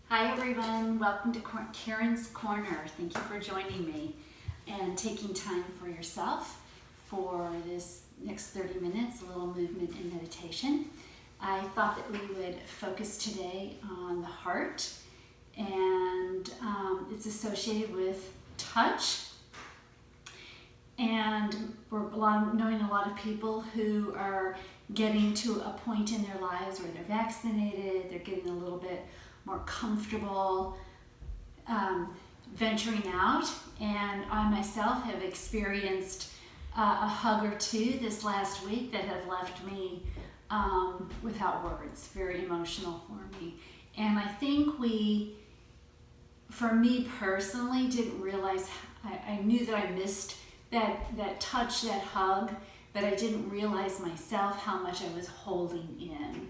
Hi everyone, welcome to Karen's Corner. Thank you for joining me and taking time for yourself for this next 30 minutes, a little movement and meditation. I thought that we would focus today on the heart, and it's associated with touch. And we're knowing a lot of people who are getting to a point in their lives where they're vaccinated, they're getting a little bit more comfortable venturing out. And I myself have experienced a hug or two this last week that have left me without words, very emotional for me. And I think for me personally, didn't realize, I knew that I missed that touch, that hug, but I didn't realize myself how much I was holding in,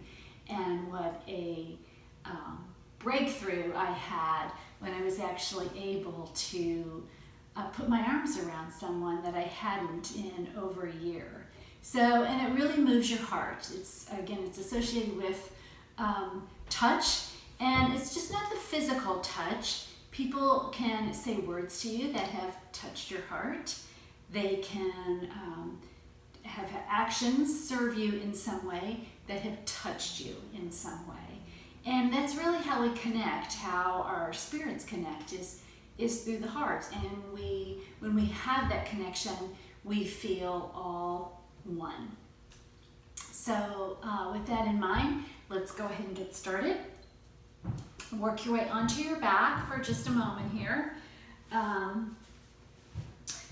and what a breakthrough I had when I was actually able to put my arms around someone that I hadn't in over a year. So, and it really moves your heart. It's associated with touch, and it's just not the physical touch. People can say words to you that have touched your heart. They can have actions serve you in some way that have touched you in some way. And that's really how we connect, how our spirits connect, is through the heart. And when we have that connection, we feel all one. So with that in mind, let's go ahead and get started. Work your way onto your back for just a moment here.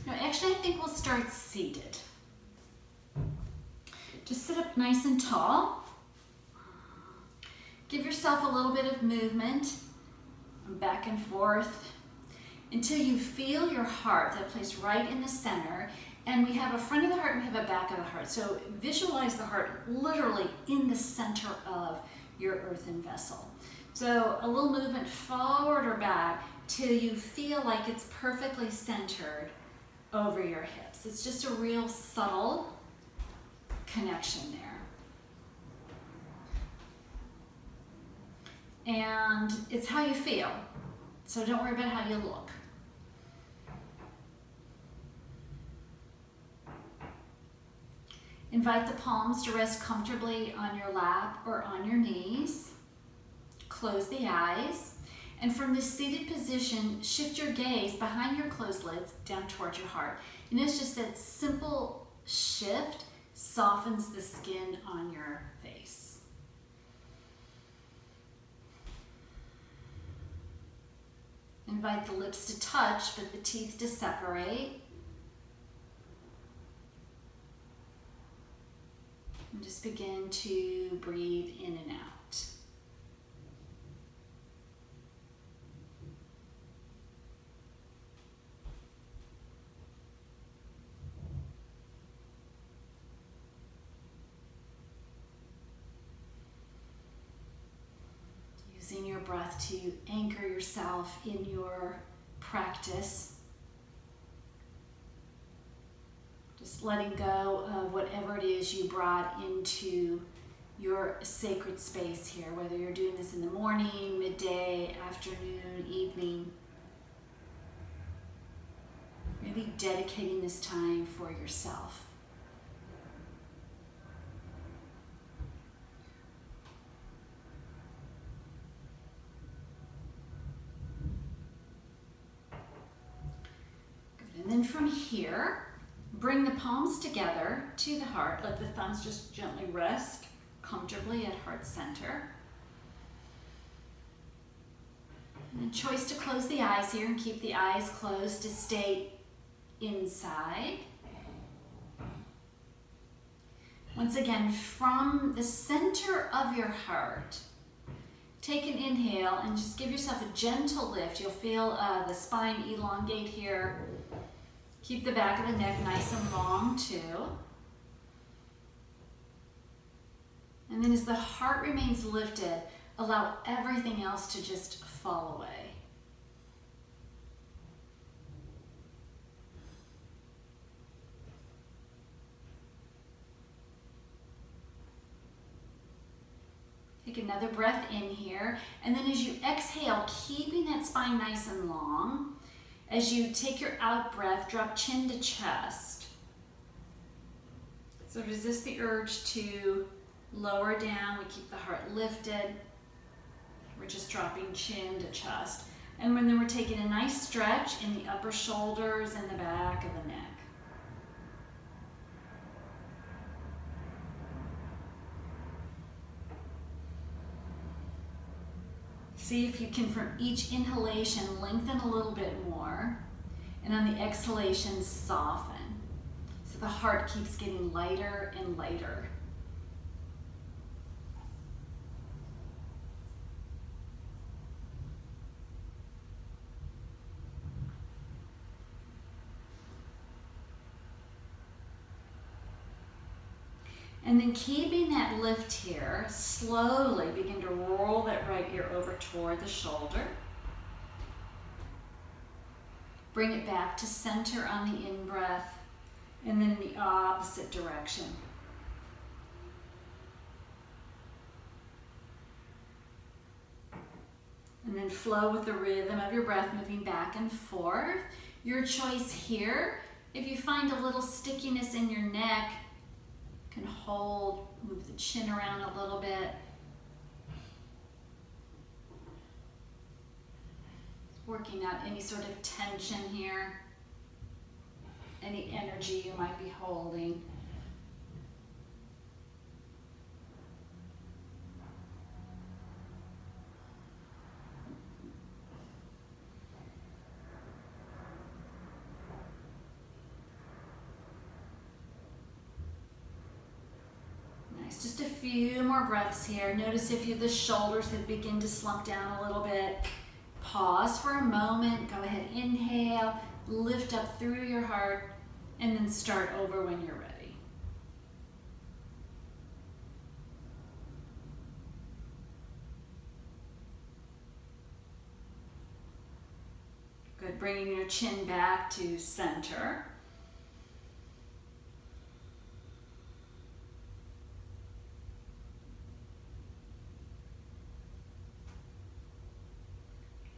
Actually, I think we'll start seated. Just sit up nice and tall. Give yourself a little bit of movement back and forth until you feel your heart, that place right in the center. And we have a front of the heart and we have a back of the heart. So visualize the heart literally in the center of your earthen vessel. So a little movement forward or back till you feel like it's perfectly centered over your hips. It's just a real subtle connection there. And it's how you feel. So don't worry about how you look. Invite the palms to rest comfortably on your lap or on your knees. Close the eyes. And from this seated position, shift your gaze behind your closed lids down towards your heart. And it's just that simple shift softens the skin on your face. Invite the lips to touch, but the teeth to separate. And just begin to breathe in and out. Using your breath to anchor yourself in your practice. Just letting go of whatever it is you brought into your sacred space here, whether you're doing this in the morning, midday, afternoon, evening. Maybe dedicating this time for yourself. And then from here, bring the palms together to the heart. Let the thumbs just gently rest comfortably at heart center. And choice to close the eyes here and keep the eyes closed to stay inside. Once again, from the center of your heart, take an inhale and just give yourself a gentle lift. You'll feel the spine elongate here. Keep the back of the neck nice and long too. And then as the heart remains lifted, allow everything else to just fall away. Take another breath in here. And then as you exhale, keeping that spine nice and long. As you take your out breath, drop chin to chest. So resist the urge to lower down. We keep the heart lifted. We're just dropping chin to chest. And then we're taking a nice stretch in the upper shoulders and the back of the neck. See if you can, from each inhalation, lengthen a little bit more. And on the exhalation, soften. So the heart keeps getting lighter and lighter. And then keeping that lift here, slowly begin to roll that right ear over toward the shoulder. Bring it back to center on the in-breath, and then the opposite direction. And then flow with the rhythm of your breath, moving back and forth. Your choice here. If you find a little stickiness in your neck, can hold, move the chin around a little bit. Working out any sort of tension here, any energy you might be holding. Just a few more breaths here. Notice if the shoulders have begin to slump down a little bit. Pause for a moment. Go ahead, inhale, lift up through your heart, and then start over when you're ready. Good, bringing your chin back to center.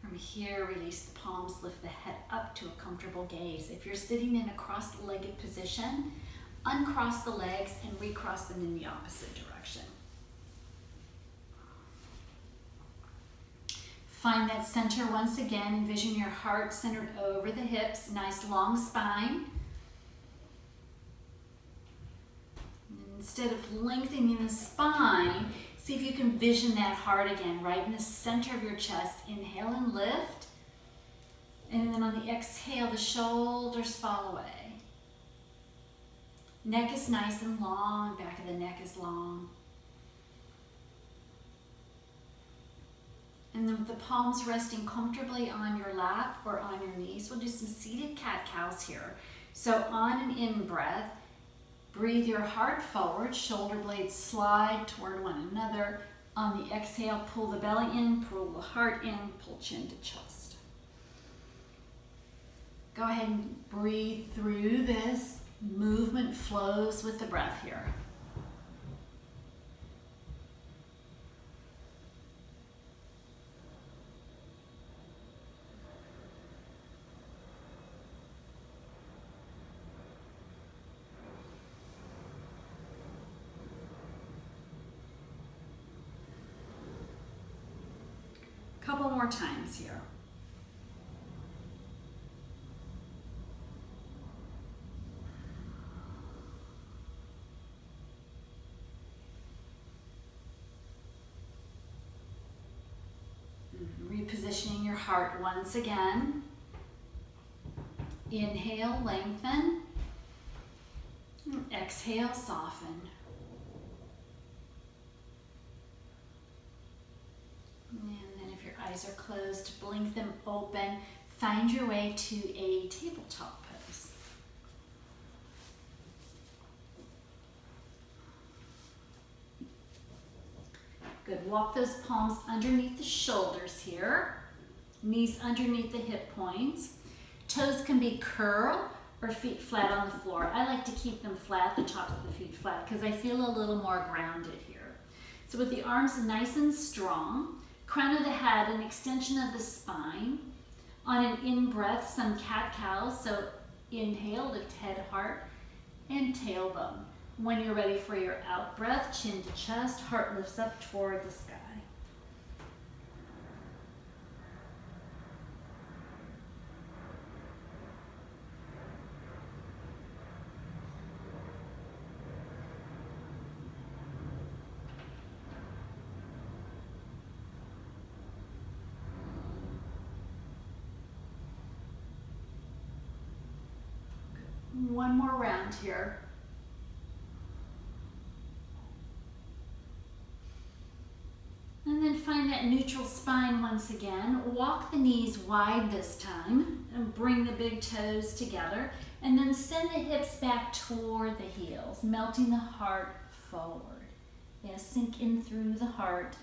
From here, release the palms, lift the head up to a comfortable gaze. If you're sitting in a cross-legged position, uncross the legs and recross them in the opposite direction. Find that center once again. Envision your heart centered over the hips, nice long spine. And instead of lengthening the spine, see if you can vision that heart again, right in the center of your chest. Inhale and lift. And then on the exhale, the shoulders fall away. Neck is nice and long, back of the neck is long. And then with the palms resting comfortably on your lap or on your knees, we'll do some seated cat-cows here. So on an in-breath, breathe your heart forward, shoulder blades slide toward one another. On the exhale, pull the belly in, pull the heart in, pull chin to chest. Go ahead and breathe through this. Movement flows with the breath here. Couple more times here. Repositioning your heart once again. Inhale, lengthen. Exhale, soften. Eyes are closed, blink them open. Find your way to a tabletop pose. Good, walk those palms underneath the shoulders here. Knees underneath the hip points. Toes can be curl or feet flat on the floor. I like to keep them flat, the tops of the feet flat, because I feel a little more grounded here. So with the arms nice and strong, crown of the head, an extension of the spine. On an in-breath, some cat-cows. So inhale, lift head, heart, and tailbone. When you're ready for your out-breath, chin to chest, heart lifts up toward the sky. One more round here. And then find that neutral spine once again. Walk the knees wide this time and bring the big toes together. And then send the hips back toward the heels, melting the heart forward. Yes, sink in through the heart.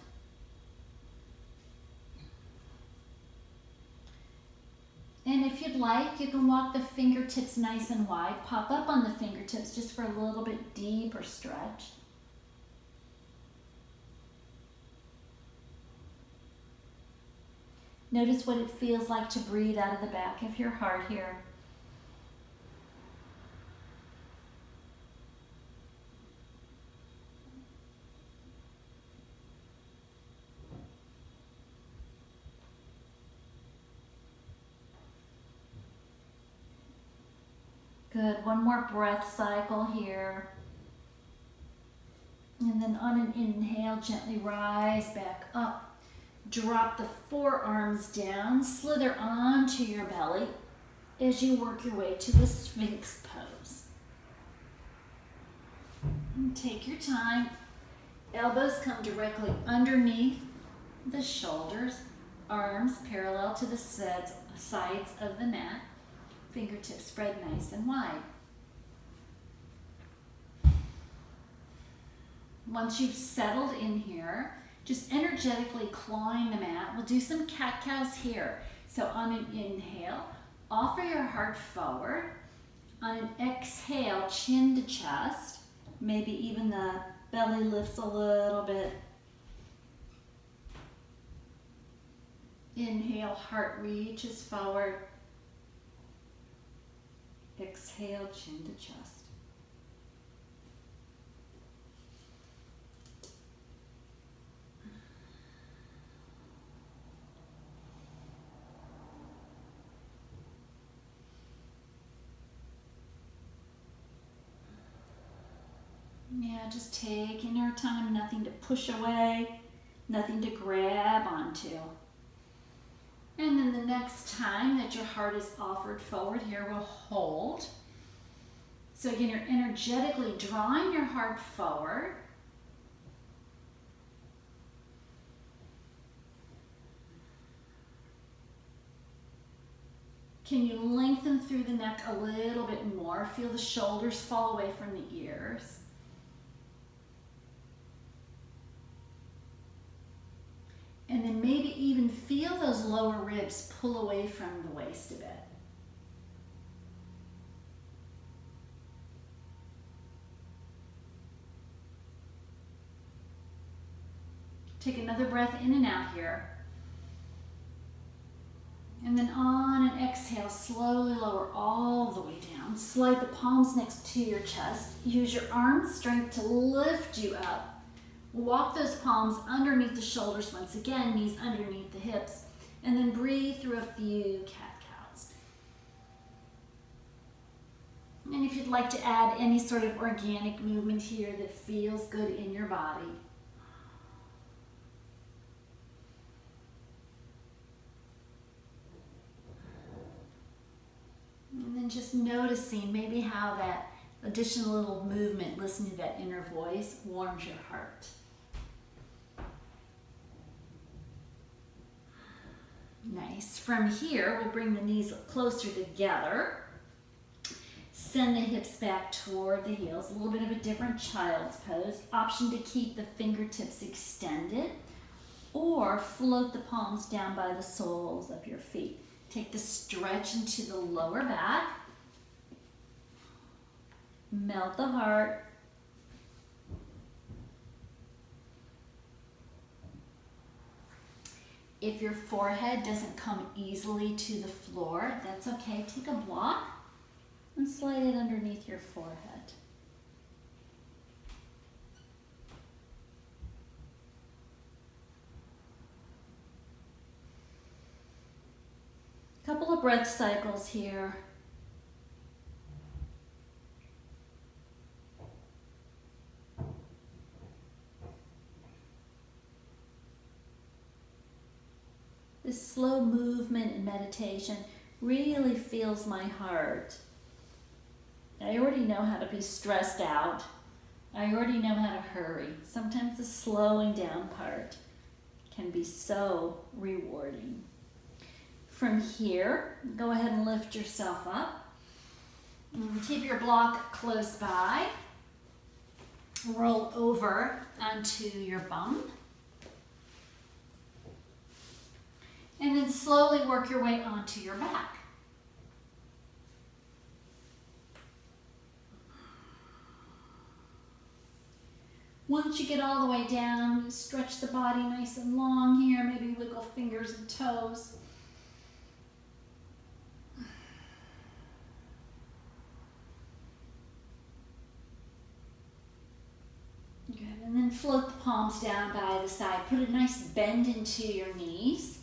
And if you'd like, you can walk the fingertips nice and wide. Pop up on the fingertips just for a little bit deeper stretch. Notice what it feels like to breathe out of the back of your heart here. Good, one more breath cycle here. And then on an inhale, gently rise back up. Drop the forearms down, slither onto your belly as you work your way to the Sphinx pose. And take your time. Elbows come directly underneath the shoulders, arms parallel to the sides of the mat. Fingertips spread nice and wide. Once you've settled in here, just energetically clawing the mat. We'll do some cat-cows here. So on an inhale, offer your heart forward. On an exhale, chin to chest. Maybe even the belly lifts a little bit. Inhale, heart reaches forward. Exhale, chin to chest. Yeah, just taking our time, nothing to push away, nothing to grab onto. And then the next time that your heart is offered forward here, we'll hold. So again, you're energetically drawing your heart forward. Can you lengthen through the neck a little bit more? Feel the shoulders fall away from the ears. And then maybe even feel those lower ribs pull away from the waist a bit. Take another breath in and out here. And then on an exhale, slowly lower all the way down. Slide the palms next to your chest. Use your arm strength to lift you up. Walk those palms underneath the shoulders once again, knees underneath the hips, and then breathe through a few cat-cows. And if you'd like to add any sort of organic movement here that feels good in your body. And then just noticing maybe how that additional little movement, listening to that inner voice, warms your heart. Nice. From here, we'll bring the knees closer together. Send the hips back toward the heels. A little bit of a different child's pose. Option to keep the fingertips extended or float the palms down by the soles of your feet. Take the stretch into the lower back. Melt the heart. If your forehead doesn't come easily to the floor, that's okay. Take a block and slide it underneath your forehead. Couple of breath cycles here. This slow movement in meditation really feels my heart. I already know how to be stressed out. I already know how to hurry. Sometimes the slowing down part can be so rewarding. From here, go ahead and lift yourself up. Keep your block close by. Roll over onto your bum. And then slowly work your way onto your back. Once you get all the way down, stretch the body nice and long here. Maybe wiggle fingers and toes. Good, and then float the palms down by the side. Put a nice bend into your knees.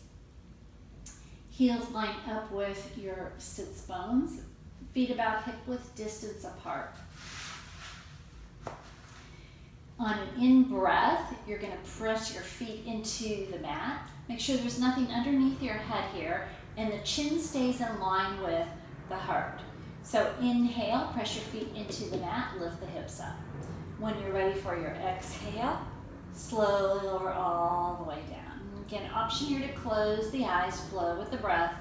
Heels line up with your sits bones. Feet about hip width distance apart. On an in-breath, you're going to press your feet into the mat. Make sure there's nothing underneath your head here, and the chin stays in line with the heart. So inhale, press your feet into the mat, lift the hips up. When you're ready for your exhale, slowly lower all the way down. Again, option here to close the eyes, flow with the breath.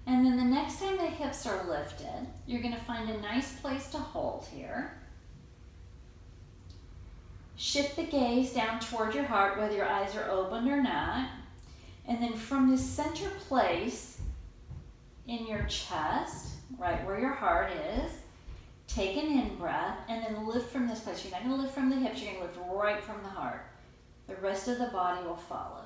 And then the next time the hips are lifted, you're going to find a nice place to hold here. Shift the gaze down toward your heart, whether your eyes are open or not. And then from this center place in your chest, right where your heart is, take an in-breath and then lift from this place. You're not going to lift from the hips, you're going to lift right from the heart. The rest of the body will follow.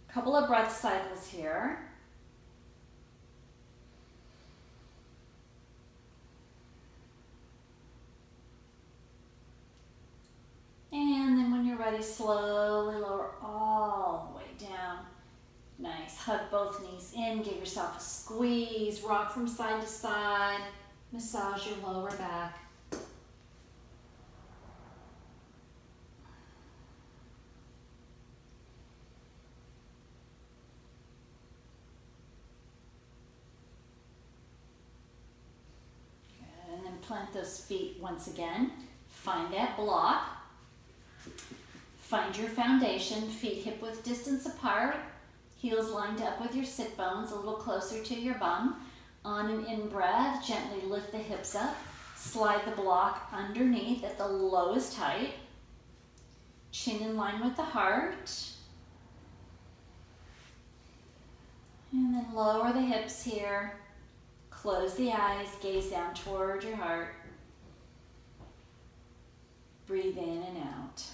Couple of breath cycles here. And then when you're ready, slowly lower all the way down. Nice. Hug both knees in. Give yourself a squeeze. Rock from side to side. Massage your lower back. Plant those feet once again. Find that block. Find your foundation. Feet hip width distance apart. Heels lined up with your sit bones, a little closer to your bum. On an in-breath, gently lift the hips up. Slide the block underneath at the lowest height. Chin in line with the heart. And then lower the hips here. Close the eyes, gaze down toward your heart. Breathe in and out.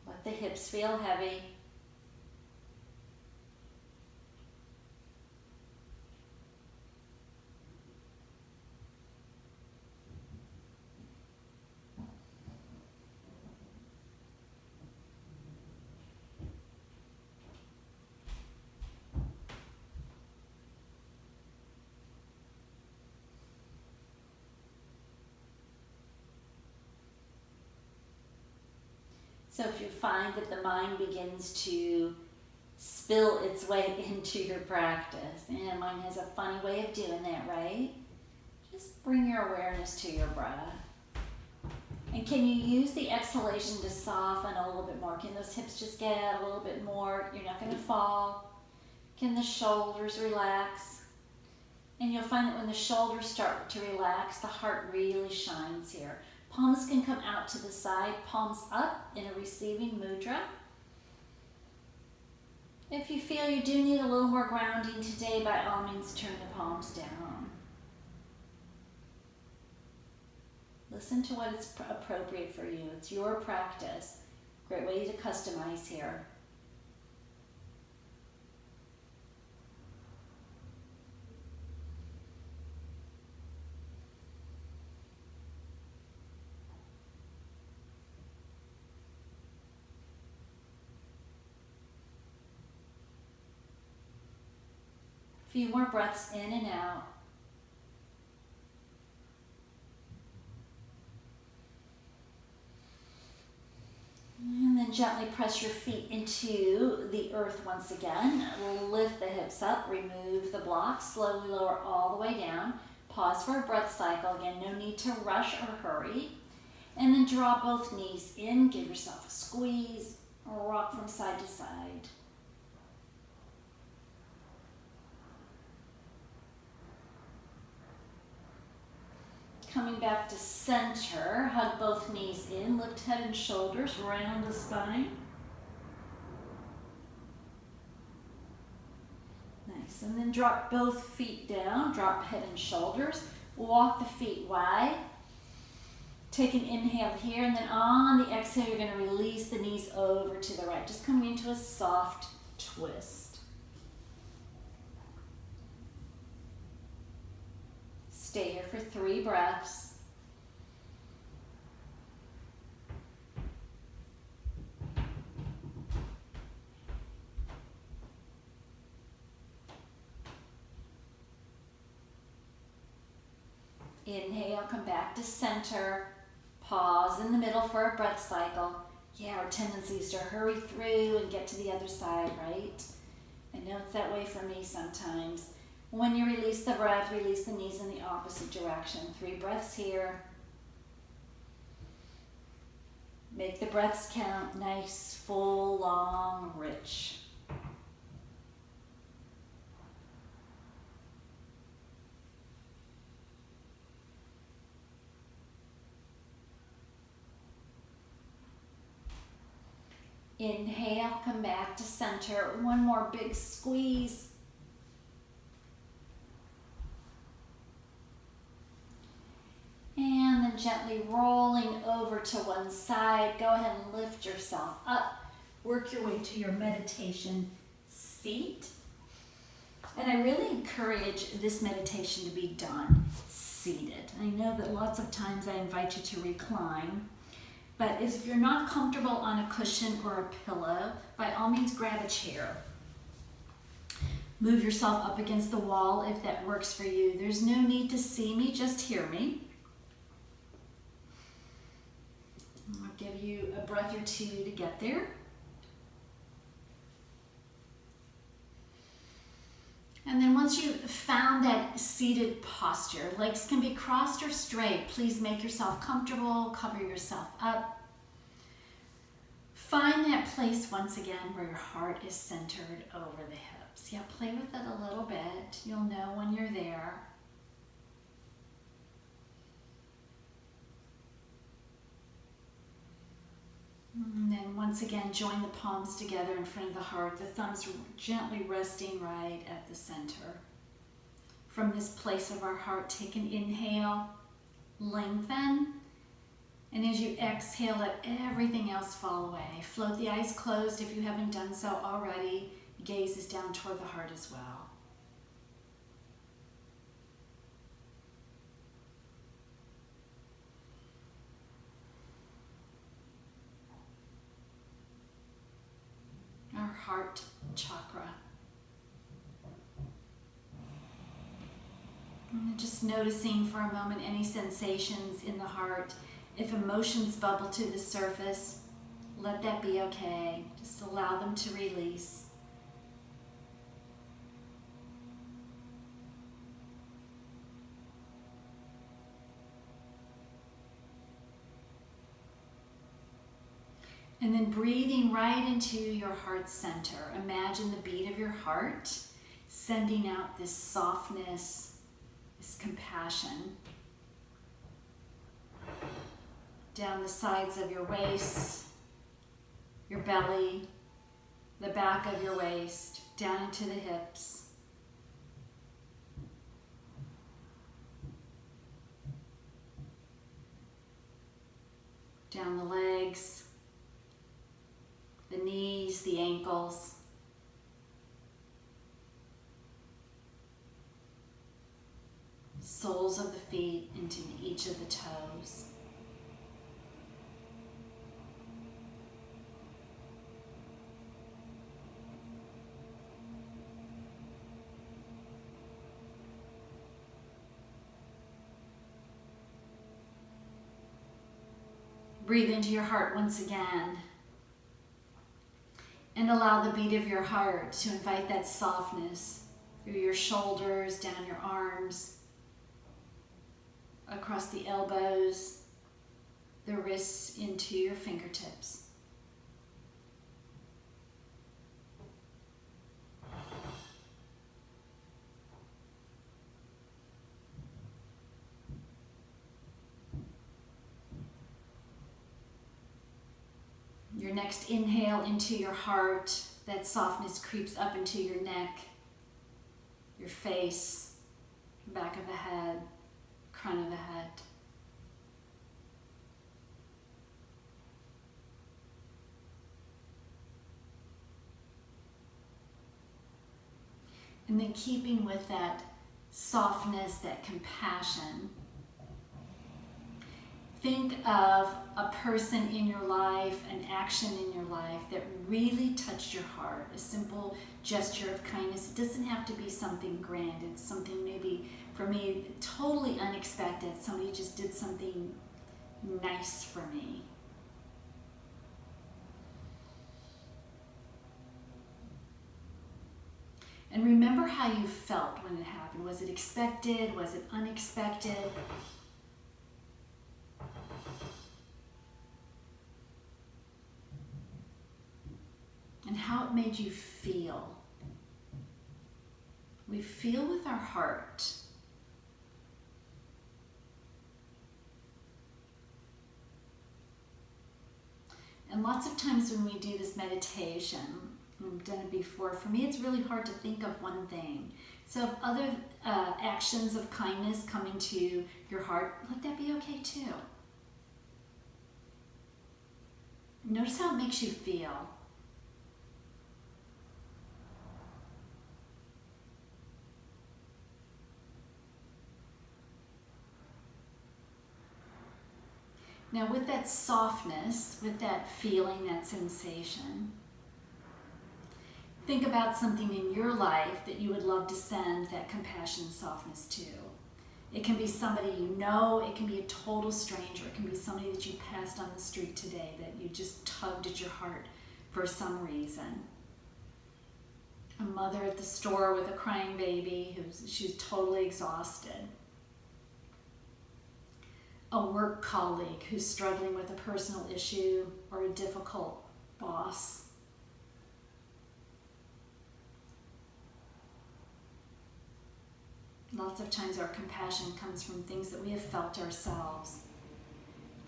Let the hips feel heavy. So if you find that the mind begins to spill its way into your practice, and mine has a funny way of doing that, right? Just bring your awareness to your breath. And can you use the exhalation to soften a little bit more? Can those hips just get a little bit more? You're not going to fall. Can the shoulders relax? And you'll find that when the shoulders start to relax, the heart really shines here. Palms can come out to the side, palms up in a receiving mudra. If you feel you do need a little more grounding today, by all means turn the palms down. Listen to what is appropriate for you. It's your practice. Great way to customize here. A few more breaths in and out. And then gently press your feet into the earth once again. Lift the hips up, remove the blocks, slowly lower all the way down. Pause for a breath cycle. Again, no need to rush or hurry. And then draw both knees in, give yourself a squeeze, rock from side to side. Coming back to center, hug both knees in, lift head and shoulders, round the spine. Nice, and then drop both feet down, drop head and shoulders, walk the feet wide. Take an inhale here, and then on the exhale, you're going to release the knees over to the right, just coming into a soft twist. Stay here for 3 breaths. Inhale, come back to center. Pause in the middle for a breath cycle. Yeah, our tendency is to hurry through and get to the other side, right? I know it's that way for me sometimes. When you release the breath, release the knees in the opposite direction. 3 breaths here. Make the breaths count. Nice, full, long, rich. Inhale, come back to center. One more big squeeze. And then gently rolling over to one side. Go ahead and lift yourself up. Work your way to your meditation seat. And I really encourage this meditation to be done seated. I know that lots of times I invite you to recline. But if you're not comfortable on a cushion or a pillow, by all means grab a chair. Move yourself up against the wall if that works for you. There's no need to see me, just hear me. I'll give you a breath or two to get there. And then once you've found that seated posture, legs can be crossed or straight. Please make yourself comfortable, cover yourself up. Find that place once again where your heart is centered over the hips. Yeah, play with it a little bit. You'll know when you're there. And then once again, join the palms together in front of the heart, the thumbs gently resting right at the center. From this place of our heart, take an inhale, lengthen, and as you exhale, let everything else fall away. Float the eyes closed if you haven't done so already. Gaze is down toward the heart as well. Our heart chakra. And then just noticing for a moment any sensations in the heart. If emotions bubble to the surface, let that be okay. Just allow them to release. And then breathing right into your heart center. Imagine the beat of your heart sending out this softness, is compassion. Down the sides of your waist, your belly, the back of your waist, down into the hips. Down the legs, the knees, the ankles. Soles of the feet into each of the toes. Breathe into your heart once again. And allow the beat of your heart to invite that softness through your shoulders, down your arms, across the elbows, the wrists into your fingertips. Your next inhale into your heart, that softness creeps up into your neck, your face, back of the head, crown of the head. And then keeping with that softness, that compassion, think of a person in your life, an action in your life that really touched your heart, a simple gesture of kindness. It doesn't have to be something grand. It's something maybe, for me, totally unexpected. Somebody just did something nice for me. And remember how you felt when it happened. Was it expected? Was it unexpected? And how it made you feel. We feel with our heart. And lots of times when we do this meditation, I've done it before, for me it's really hard to think of one thing. So if other actions of kindness come into your heart, let that be okay too. Notice how it makes you feel. Now with that softness, with that feeling, that sensation, think about something in your life that you would love to send that compassion and softness to. It can be somebody you know, it can be a total stranger, it can be somebody that you passed on the street today that you just tugged at your heart for some reason. A mother at the store with a crying baby she's totally exhausted. A work colleague who's struggling with a personal issue or a difficult boss. Lots of times our compassion comes from things that we have felt ourselves.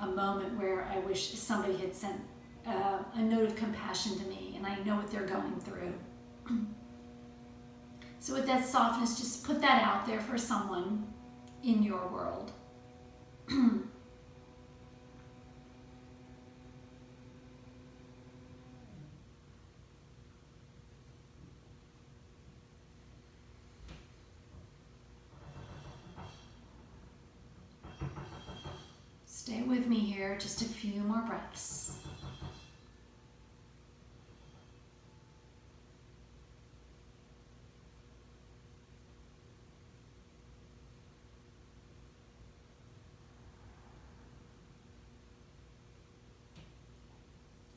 A moment where I wish somebody had sent a note of compassion to me and I know what they're going through. So with that softness, just put that out there for someone in your world. Stay with me here, just a few more breaths.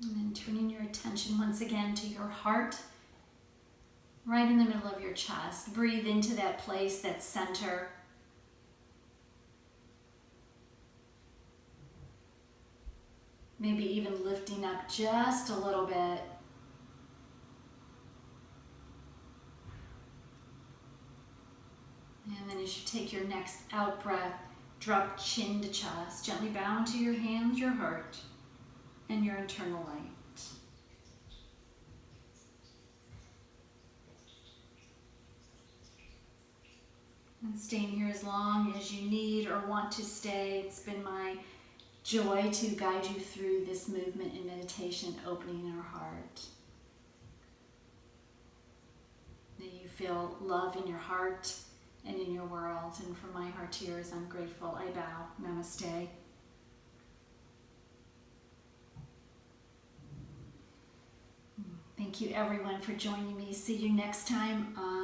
And then turning your attention once again to your heart, right in the middle of your chest. Breathe into that place, that center. Maybe even lifting up just a little bit. And then as as you take your next out breath, drop chin to chest. Gently bow into your hands, your heart, and your internal light. And staying here as long as you need or want to stay. It's been my joy to guide you through this movement in meditation, opening our heart. May you feel love in your heart and in your world. And from my heart to yours, I'm grateful. I bow. Namaste. Thank you everyone for joining me. See you next time on